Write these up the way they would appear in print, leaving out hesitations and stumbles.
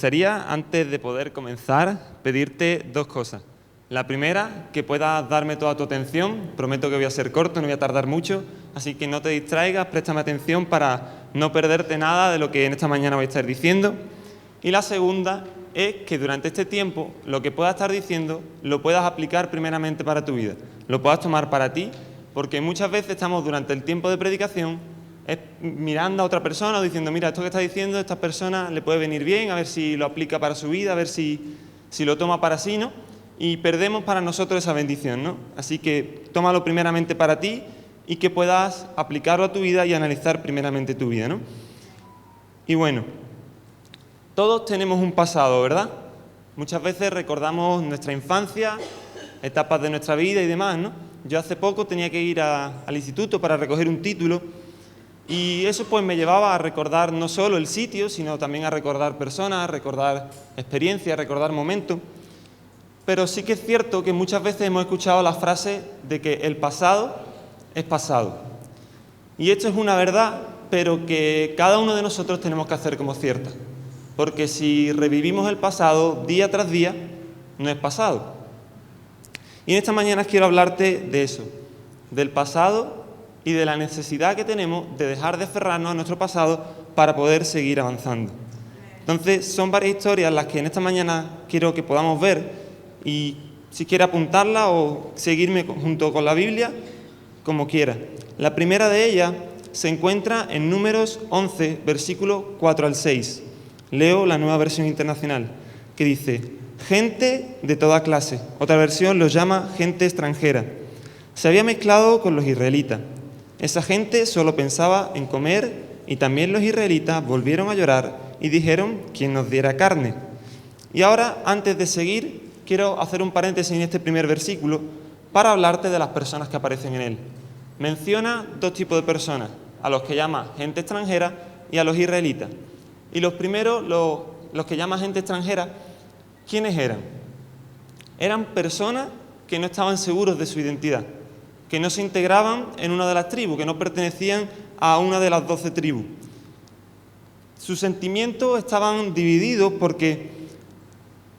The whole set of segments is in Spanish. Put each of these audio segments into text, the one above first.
gustaría, antes de poder comenzar, pedirte dos cosas. La primera, que puedas darme toda tu atención. Prometo que voy a ser corto, no voy a tardar mucho, así que no te distraigas, préstame atención para no perderte nada de lo que en esta mañana voy a estar diciendo. Y la segunda es que durante este tiempo lo que pueda estar diciendo lo puedas aplicar primeramente para tu vida, lo puedas tomar para ti, porque muchas veces estamos durante el tiempo de predicación mirando a otra persona o diciendo, mira, esto que está diciendo esta persona le puede venir bien, a ver si lo aplica para su vida, a ver si lo toma para sí, ¿no? Y perdemos para nosotros esa bendición, ¿no? Así que tómalo primeramente para ti y que puedas aplicarlo a tu vida y analizar primeramente tu vida, ¿no? Y bueno, todos tenemos un pasado, ¿verdad? Muchas veces recordamos nuestra infancia, etapas de nuestra vida y demás, ¿no? Yo hace poco tenía que ir al instituto para recoger un título y eso pues me llevaba a recordar no solo el sitio, sino también a recordar personas, a recordar experiencias, a recordar momentos. Pero sí que es cierto que muchas veces hemos escuchado la frase de que el pasado es pasado. Y esto es una verdad, pero que cada uno de nosotros tenemos que hacer como cierta. Porque si revivimos el pasado día tras día, no es pasado. Y en esta mañana quiero hablarte de eso, del pasado y de la necesidad que tenemos de dejar de aferrarnos a nuestro pasado para poder seguir avanzando. Entonces, son varias historias las que en esta mañana quiero que podamos ver y si quiere apuntarla o seguirme junto con la Biblia, como quiera. La primera de ellas se encuentra en Números 11, versículos 4 al 6. Leo la Nueva Versión Internacional, que dice: gente de toda clase. Otra versión lo llama gente extranjera. Se había mezclado con los israelitas. Esa gente solo pensaba en comer y también los israelitas volvieron a llorar y dijeron: ¿quién nos diera carne? Y ahora, antes de seguir, quiero hacer un paréntesis en este primer versículo para hablarte de las personas que aparecen en él. Menciona dos tipos de personas, a los que llama gente extranjera y a los israelitas. Y los primeros, los que llama gente extranjera, ¿quiénes eran? Eran personas que no estaban seguros de su identidad, que no se integraban en una de las tribus, que no pertenecían a una de las 12 tribus. Sus sentimientos estaban divididos porque,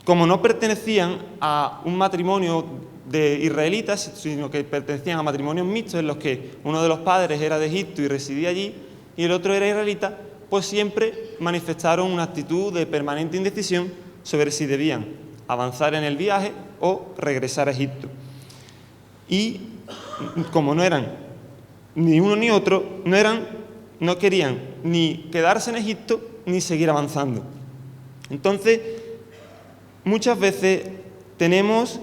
como no pertenecían a un matrimonio de israelitas, sino que pertenecían a matrimonios mixtos en los que uno de los padres era de Egipto y residía allí, y el otro era israelita, pues siempre manifestaron una actitud de permanente indecisión sobre si debían avanzar en el viaje o regresar a Egipto. Y como no eran ni uno ni otro, no querían ni quedarse en Egipto ni seguir avanzando. Entonces, muchas veces tenemos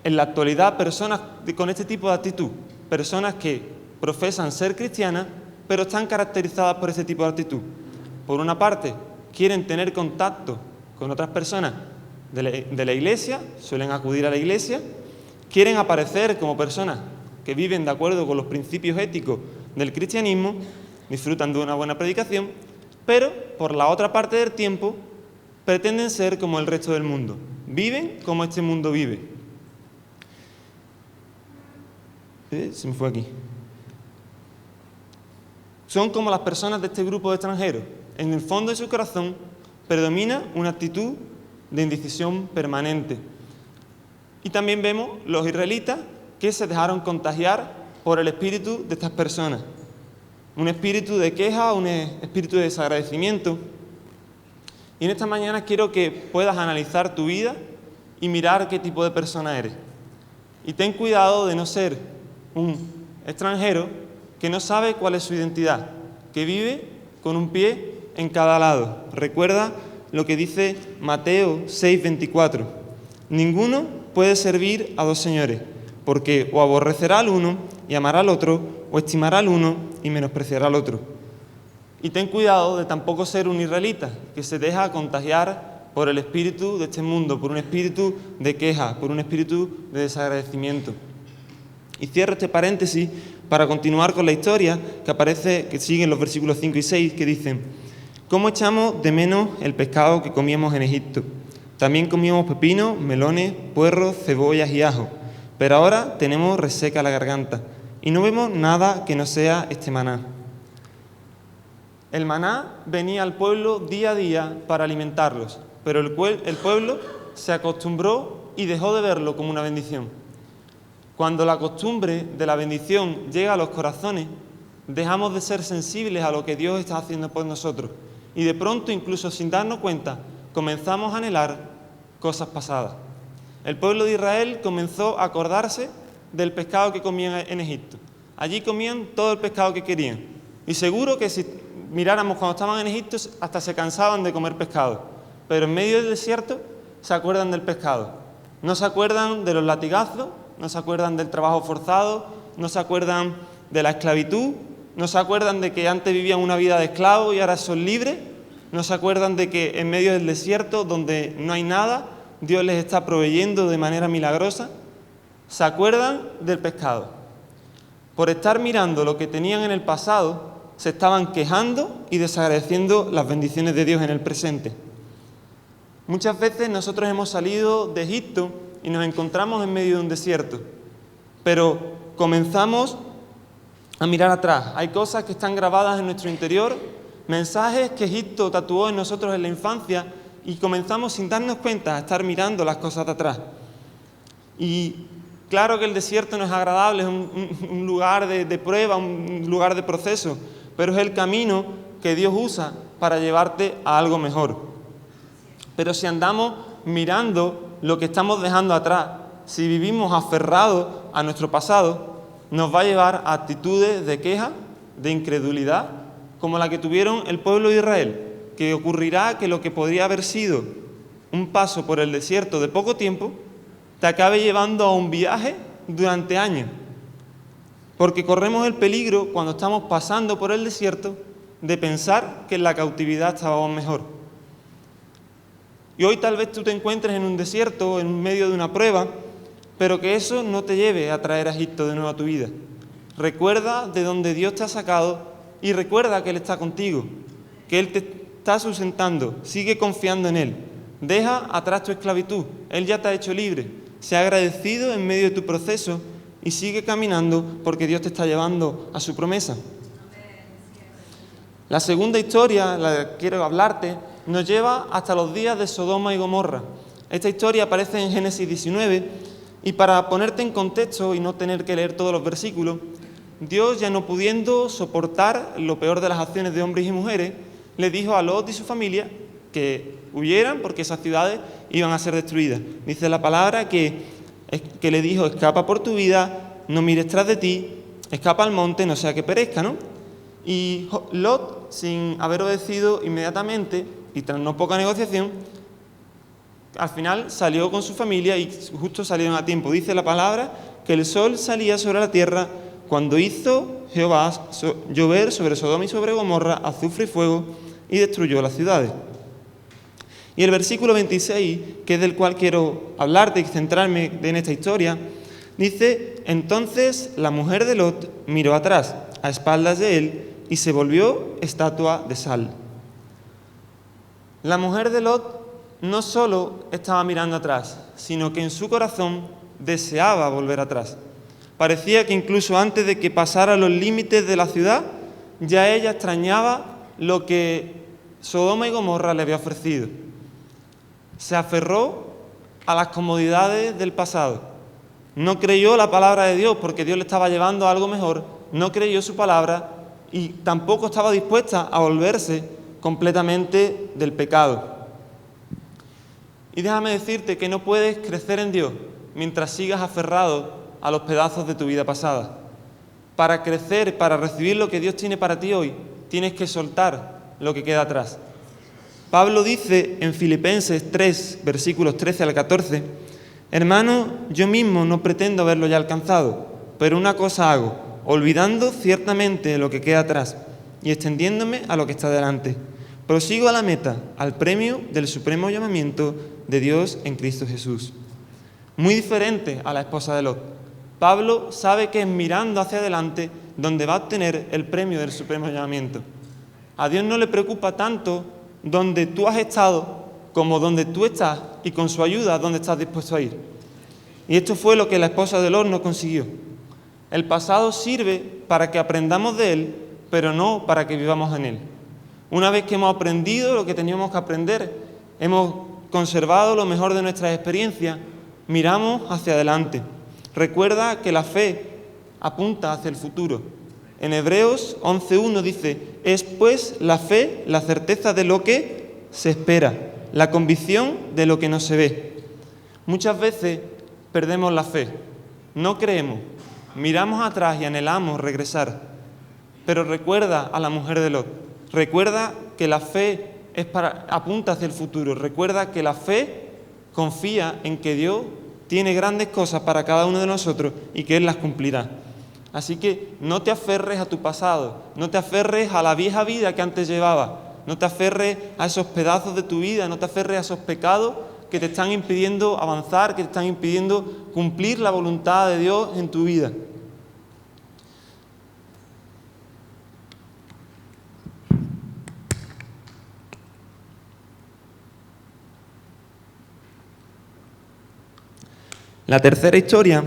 en la actualidad personas con este tipo de actitud, personas que profesan ser cristianas, pero están caracterizadas por ese tipo de actitud. Por una parte, quieren tener contacto con otras personas de la iglesia, suelen acudir a la iglesia, quieren aparecer como personas que viven de acuerdo con los principios éticos del cristianismo, disfrutan de una buena predicación, pero por la otra parte del tiempo pretenden ser como el resto del mundo, viven como este mundo vive. Se me fue aquí. Son como las personas de este grupo de extranjeros. En el fondo de su corazón predomina una actitud de indecisión permanente. Y también vemos los israelitas que se dejaron contagiar por el espíritu de estas personas. Un espíritu de queja, un espíritu de desagradecimiento. Y en esta mañana quiero que puedas analizar tu vida y mirar qué tipo de persona eres. Y ten cuidado de no ser un extranjero que no sabe cuál es su identidad, que vive con un pie en cada lado. Recuerda lo que dice Mateo 6:24. Ninguno puede servir a dos señores, porque o aborrecerá al uno y amará al otro, o estimará al uno y menospreciará al otro. Y ten cuidado de tampoco ser un israelita, que se deja contagiar por el espíritu de este mundo, por un espíritu de queja, por un espíritu de desagradecimiento. Y cierro este paréntesis para continuar con la historia que sigue en los versículos 5 y 6, que dicen: ¿cómo echamos de menos el pescado que comíamos en Egipto? También comíamos pepinos, melones, puerros, cebollas y ajo, pero ahora tenemos reseca la garganta y no vemos nada que no sea este maná. El maná venía al pueblo día a día para alimentarlos, pero el pueblo se acostumbró y dejó de verlo como una bendición. Cuando la costumbre de la bendición llega a los corazones, dejamos de ser sensibles a lo que Dios está haciendo por nosotros y de pronto, incluso sin darnos cuenta, comenzamos a anhelar cosas pasadas. El pueblo de Israel comenzó a acordarse del pescado que comían en Egipto. Allí comían todo el pescado que querían. Y seguro que si miráramos cuando estaban en Egipto, hasta se cansaban de comer pescado. Pero en medio del desierto se acuerdan del pescado. No se acuerdan de los latigazos, no se acuerdan del trabajo forzado, no se acuerdan de la esclavitud, no se acuerdan de que antes vivían una vida de esclavos y ahora son libres, no se acuerdan de que en medio del desierto, donde no hay nada, Dios les está proveyendo de manera milagrosa. Se acuerdan del pescado. Por estar mirando lo que tenían en el pasado, se estaban quejando y desagradeciendo las bendiciones de Dios en el presente. Muchas veces nosotros hemos salido de Egipto y nos encontramos en medio de un desierto, pero comenzamos a mirar atrás. Hay cosas que están grabadas en nuestro interior, mensajes que Egipto tatuó en nosotros en la infancia y comenzamos sin darnos cuenta a estar mirando las cosas de atrás. Y claro que el desierto no es agradable, es un lugar de prueba, un lugar de proceso, pero es el camino que Dios usa para llevarte a algo mejor. Pero si andamos mirando lo que estamos dejando atrás, si vivimos aferrados a nuestro pasado, nos va a llevar a actitudes de queja, de incredulidad, como la que tuvieron el pueblo de Israel, que ocurrirá que lo que podría haber sido un paso por el desierto de poco tiempo, te acabe llevando a un viaje durante años. Porque corremos el peligro, cuando estamos pasando por el desierto, de pensar que en la cautividad estábamos mejor. Y hoy tal vez tú te encuentres en un desierto, en medio de una prueba, pero que eso no te lleve a traer a Egipto de nuevo a tu vida. Recuerda de dónde Dios te ha sacado y recuerda que Él está contigo, que Él te está sustentando, sigue confiando en Él. Deja atrás tu esclavitud, Él ya te ha hecho libre. Sea agradecido en medio de tu proceso y sigue caminando porque Dios te está llevando a su promesa. La segunda historia, la que quiero hablarte, nos lleva hasta los días de Sodoma y Gomorra. Esta historia aparece en Génesis 19 y para ponerte en contexto y no tener que leer todos los versículos, Dios, ya no pudiendo soportar lo peor de las acciones de hombres y mujeres, le dijo a Lot y su familia que huyeran porque esas ciudades iban a ser destruidas. Dice la palabra que le dijo: escapa por tu vida, no mires tras de ti, escapa al monte, no sea que perezca, ¿no? Y Lot, sin haber obedecido inmediatamente y tras no poca negociación, al final salió con su familia y justo salieron a tiempo. Dice la palabra que el sol salía sobre la tierra cuando hizo Jehová llover sobre Sodoma y sobre Gomorra azufre y fuego y destruyó las ciudades. Y el versículo 26, que es del cual quiero hablarte y centrarme en esta historia, dice: entonces la mujer de Lot miró atrás, a espaldas de él, y se volvió estatua de sal. La mujer de Lot no solo estaba mirando atrás, sino que en su corazón deseaba volver atrás. Parecía que incluso antes de que pasara los límites de la ciudad, ya ella extrañaba lo que Sodoma y Gomorra le había ofrecido. Se aferró a las comodidades del pasado. No creyó la palabra de Dios porque Dios le estaba llevando a algo mejor. No creyó su palabra y tampoco estaba dispuesta a volverse completamente del pecado. Y déjame decirte que no puedes crecer en Dios mientras sigas aferrado a los pedazos de tu vida pasada. Para crecer, para recibir lo que Dios tiene para ti hoy, tienes que soltar lo que queda atrás. Pablo dice en Filipenses 3, versículos 13 al 14: hermano, yo mismo no pretendo haberlo ya alcanzado, pero una cosa hago, olvidando ciertamente lo que queda atrás y extendiéndome a lo que está delante. Prosigo a la meta, al premio del supremo llamamiento de Dios en Cristo Jesús. Muy diferente a la esposa de Lot. Pablo sabe que es mirando hacia adelante donde va a obtener el premio del supremo llamamiento. A Dios no le preocupa tanto donde tú has estado como donde tú estás y con su ayuda donde estás dispuesto a ir. Y esto fue lo que la esposa de Lot no consiguió. El pasado sirve para que aprendamos de él, pero no para que vivamos en él. Una vez que hemos aprendido lo que teníamos que aprender, hemos conservado lo mejor de nuestras experiencias, miramos hacia adelante. Recuerda que la fe apunta hacia el futuro. En Hebreos 11:1 dice: es pues la fe la certeza de lo que se espera, la convicción de lo que no se ve. Muchas veces perdemos la fe, no creemos, miramos atrás y anhelamos regresar. Pero recuerda a la mujer de Lot, recuerda que la fe apunta hacia el futuro, recuerda que la fe confía en que Dios tiene grandes cosas para cada uno de nosotros y que Él las cumplirá. Así que no te aferres a tu pasado, no te aferres a la vieja vida que antes llevabas, no te aferres a esos pedazos de tu vida, no te aferres a esos pecados que te están impidiendo avanzar, que te están impidiendo cumplir la voluntad de Dios en tu vida. La tercera historia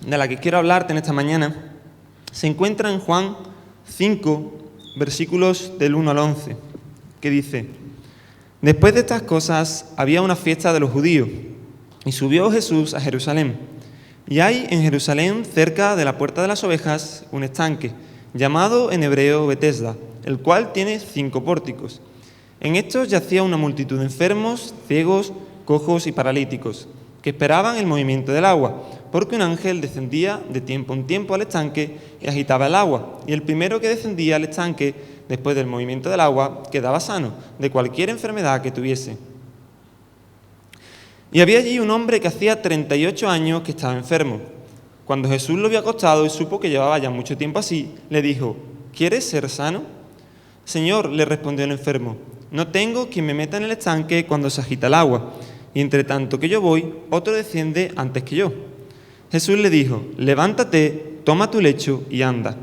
de la que quiero hablarte en esta mañana se encuentra en Juan 5, versículos del 1 al 11, que dice: después de estas cosas había una fiesta de los judíos, y subió Jesús a Jerusalén. Y hay en Jerusalén, cerca de la puerta de las ovejas, un estanque, llamado en hebreo Betesda, el cual tiene 5 pórticos. En estos yacía una multitud de enfermos, ciegos, cojos y paralíticos, que esperaban el movimiento del agua, porque un ángel descendía de tiempo en tiempo al estanque y agitaba el agua, y el primero que descendía al estanque, después del movimiento del agua, quedaba sano de cualquier enfermedad que tuviese. Y había allí un hombre que hacía 38 años que estaba enfermo. Cuando Jesús lo vio acostado y supo que llevaba ya mucho tiempo así, le dijo: ¿quieres ser sano? Señor, le respondió el enfermo, no tengo quien me meta en el estanque cuando se agita el agua, y entre tanto que yo voy, otro desciende antes que yo. Jesús le dijo: levántate, toma tu lecho y anda.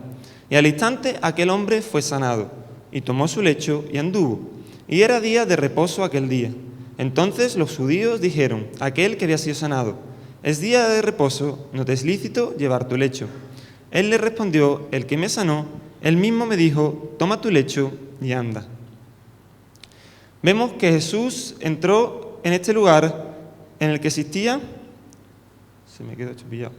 Y al instante aquel hombre fue sanado, y tomó su lecho y anduvo. Y era día de reposo aquel día. Entonces los judíos dijeron a aquel que había sido sanado: es día de reposo, no te es lícito llevar tu lecho. Él le respondió: el que me sanó, él mismo me dijo: toma tu lecho y anda. Vemos que Jesús entró en este lugar en el que existía... Se me quedó chupillado.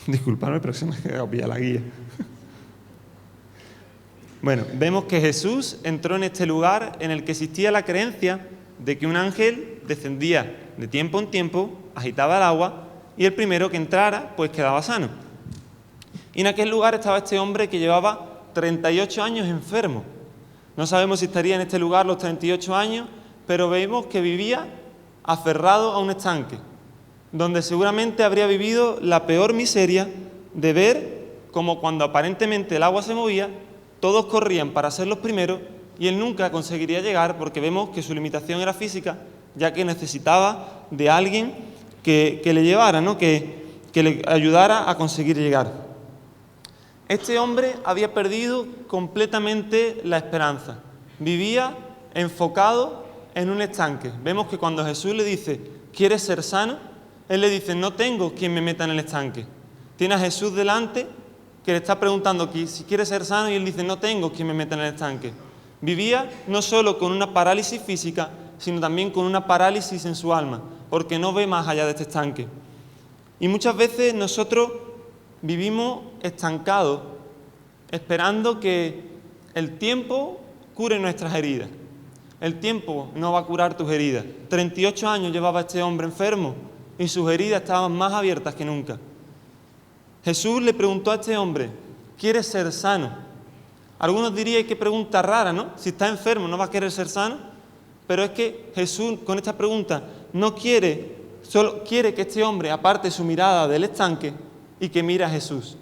Disculpadme, pero se me ha quedado pillada la guía. Bueno, vemos que Jesús entró en este lugar en el que existía la creencia de que un ángel descendía de tiempo en tiempo, agitaba el agua y el primero que entrara pues quedaba sano. Y en aquel lugar estaba este hombre que llevaba 38 años enfermo. No sabemos si estaría en este lugar los 38 años, pero vemos que vivía aferrado a un estanque, donde seguramente habría vivido la peor miseria de ver como cuando aparentemente el agua se movía, todos corrían para ser los primeros y él nunca conseguiría llegar porque vemos que su limitación era física, ya que necesitaba de alguien que le llevara, ¿no? que le ayudara a conseguir llegar. Este hombre había perdido completamente la esperanza, vivía enfocado en un estanque. Vemos que cuando Jesús le dice: ¿quieres ser sano?, él le dice: no tengo quien me meta en el estanque. Tiene a Jesús delante que le está preguntando si quiere ser sano y él dice: no tengo quien me meta en el estanque. Vivía no solo con una parálisis física, sino también con una parálisis en su alma, porque no ve más allá de este estanque. Y muchas veces nosotros vivimos estancados, esperando que el tiempo cure nuestras heridas. El tiempo no va a curar tus heridas. 38 años llevaba este hombre enfermo y sus heridas estaban más abiertas que nunca. Jesús le preguntó a este hombre: ¿quieres ser sano? Algunos dirían: qué pregunta rara, ¿no? Si está enfermo, ¿no va a querer ser sano? Pero es que Jesús con esta pregunta no quiere, solo quiere que este hombre aparte su mirada del estanque y que mire a Jesús.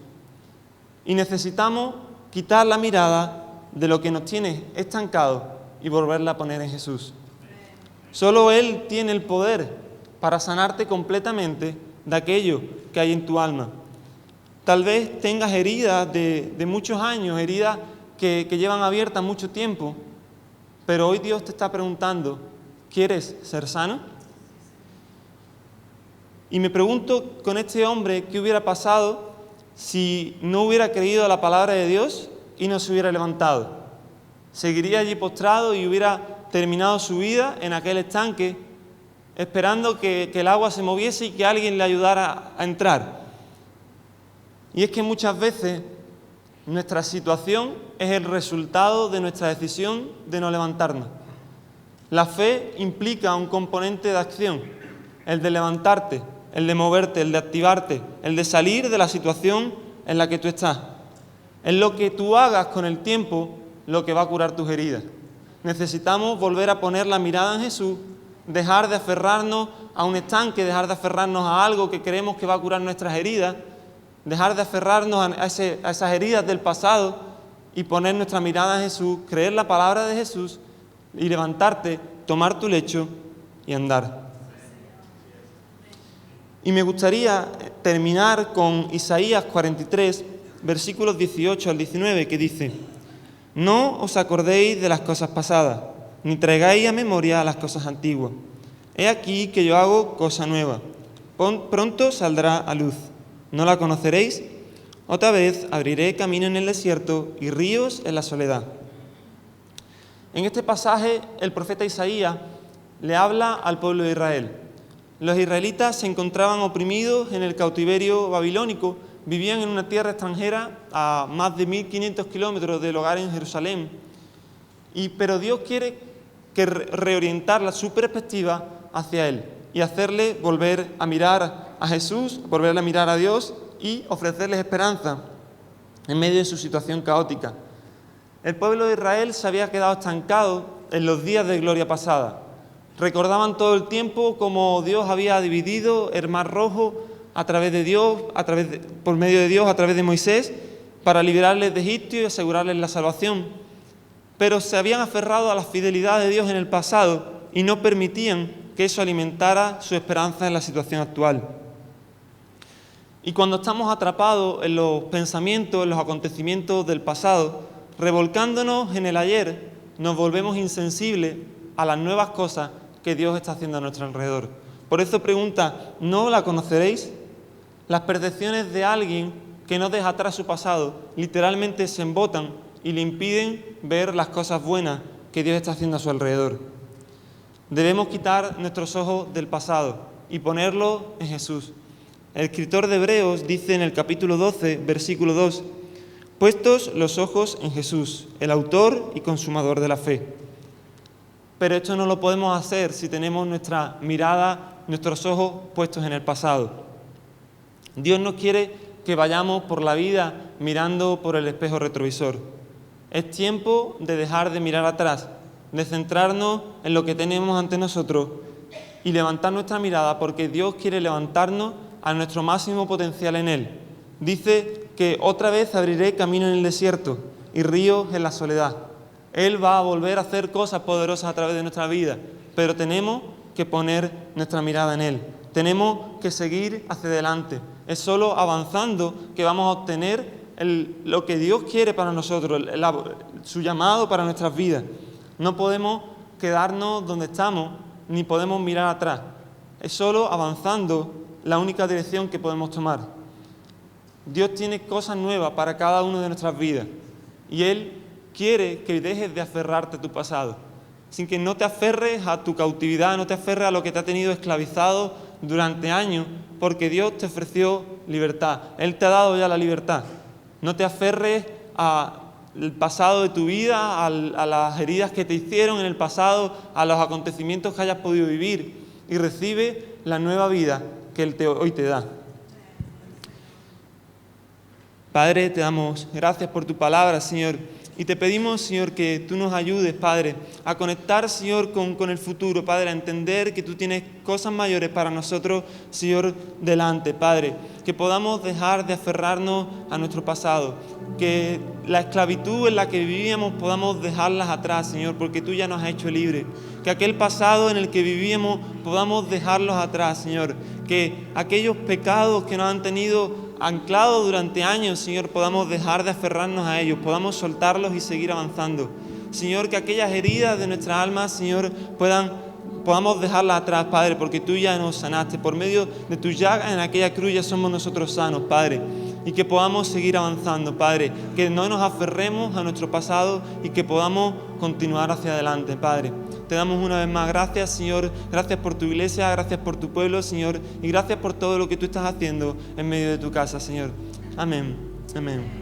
Y necesitamos quitar la mirada de lo que nos tiene estancados y volverla a poner en Jesús. Solo Él tiene el poder para sanarte completamente de aquello que hay en tu alma. Tal vez tengas heridas de muchos años, heridas que llevan abiertas mucho tiempo, pero hoy Dios te está preguntando, ¿quieres ser sano? Y me pregunto con este hombre qué hubiera pasado si no hubiera creído a la palabra de Dios y no se hubiera levantado. Seguiría allí postrado y hubiera terminado su vida en aquel estanque, esperando que el agua se moviese y que alguien le ayudara a entrar. Y es que muchas veces nuestra situación es el resultado de nuestra decisión de no levantarnos. La fe implica un componente de acción, el de levantarte, el de moverte, el de activarte, el de salir de la situación en la que tú estás. Es lo que tú hagas con el tiempo lo que va a curar tus heridas. Necesitamos volver a poner la mirada en Jesús, dejar de aferrarnos a un estanque, dejar de aferrarnos a algo que creemos que va a curar nuestras heridas, dejar de aferrarnos a esas heridas del pasado y poner nuestra mirada en Jesús, creer la palabra de Jesús y levantarte, tomar tu lecho y andar. Y me gustaría terminar con Isaías 43, versículos 18 al 19, que dice: No os acordéis de las cosas pasadas, ni traigáis a memoria las cosas antiguas. He aquí que yo hago cosa nueva. Pronto saldrá a luz. ¿No la conoceréis? Otra vez abriré camino en el desierto y ríos en la soledad. En este pasaje el profeta Isaías le habla al pueblo de Israel. Los israelitas se encontraban oprimidos en el cautiverio babilónico, vivían en una tierra extranjera a más de 1500 kilómetros del hogar en Jerusalén. Pero Dios quiere reorientar su perspectiva hacia Él y hacerle volver a mirar a Jesús, volverle a mirar a Dios y ofrecerles esperanza en medio de su situación caótica. El pueblo de Israel se había quedado estancado en los días de gloria pasada. Recordaban todo el tiempo cómo Dios había dividido el Mar Rojo a través de Dios, por medio de Dios, a través de Moisés, para liberarles de Egipto y asegurarles la salvación. Pero se habían aferrado a la fidelidad de Dios en el pasado y no permitían que eso alimentara su esperanza en la situación actual. Y cuando estamos atrapados en los pensamientos, en los acontecimientos del pasado, revolcándonos en el ayer, nos volvemos insensibles a las nuevas cosas que Dios está haciendo a nuestro alrededor. Por eso pregunta, ¿no la conoceréis? Las percepciones de alguien que no deja atrás su pasado literalmente se embotan y le impiden ver las cosas buenas que Dios está haciendo a su alrededor. Debemos quitar nuestros ojos del pasado y ponerlos en Jesús. El escritor de Hebreos dice en el capítulo 12, versículo 2, puestos los ojos en Jesús, el autor y consumador de la fe. Pero esto no lo podemos hacer si tenemos nuestra mirada, nuestros ojos puestos en el pasado. Dios no quiere que vayamos por la vida mirando por el espejo retrovisor. Es tiempo de dejar de mirar atrás, de centrarnos en lo que tenemos ante nosotros y levantar nuestra mirada porque Dios quiere levantarnos a nuestro máximo potencial en Él. Dice que otra vez abriré camino en el desierto y ríos en la soledad. Él va a volver a hacer cosas poderosas a través de nuestra vida, pero tenemos que poner nuestra mirada en Él. Tenemos que seguir hacia adelante. Es solo avanzando que vamos a obtener lo que Dios quiere para nosotros, su llamado para nuestras vidas. No podemos quedarnos donde estamos, ni podemos mirar atrás. Es solo avanzando la única dirección que podemos tomar. Dios tiene cosas nuevas para cada una de nuestras vidas y Él quiere que dejes de aferrarte a tu pasado, sin que no te aferres a tu cautividad, no te aferres a lo que te ha tenido esclavizado durante años, porque Dios te ofreció libertad. Él te ha dado ya la libertad. No te aferres al pasado de tu vida, a las heridas que te hicieron en el pasado, a los acontecimientos que hayas podido vivir y recibe la nueva vida que Él hoy te da. Padre, te damos gracias por tu palabra, Señor. Y te pedimos, Señor, que tú nos ayudes, Padre, a conectar, Señor, con el futuro, Padre, a entender que tú tienes cosas mayores para nosotros, Señor, delante, Padre. Que podamos dejar de aferrarnos a nuestro pasado, que la esclavitud en la que vivíamos podamos dejarlas atrás, Señor, porque tú ya nos has hecho libres. Que aquel pasado en el que vivíamos podamos dejarlos atrás, Señor. Que aquellos pecados que nos han tenido anclados durante años, Señor, podamos dejar de aferrarnos a ellos, podamos soltarlos y seguir avanzando. Señor, que aquellas heridas de nuestra alma, Señor, podamos dejarlas atrás, Padre, porque tú ya nos sanaste. Por medio de tu llaga en aquella cruz ya somos nosotros sanos, Padre. Y que podamos seguir avanzando, Padre. Que no nos aferremos a nuestro pasado y que podamos continuar hacia adelante, Padre. Te damos una vez más gracias, Señor. Gracias por tu iglesia, gracias por tu pueblo, Señor. Y gracias por todo lo que tú estás haciendo en medio de tu casa, Señor. Amén. Amén.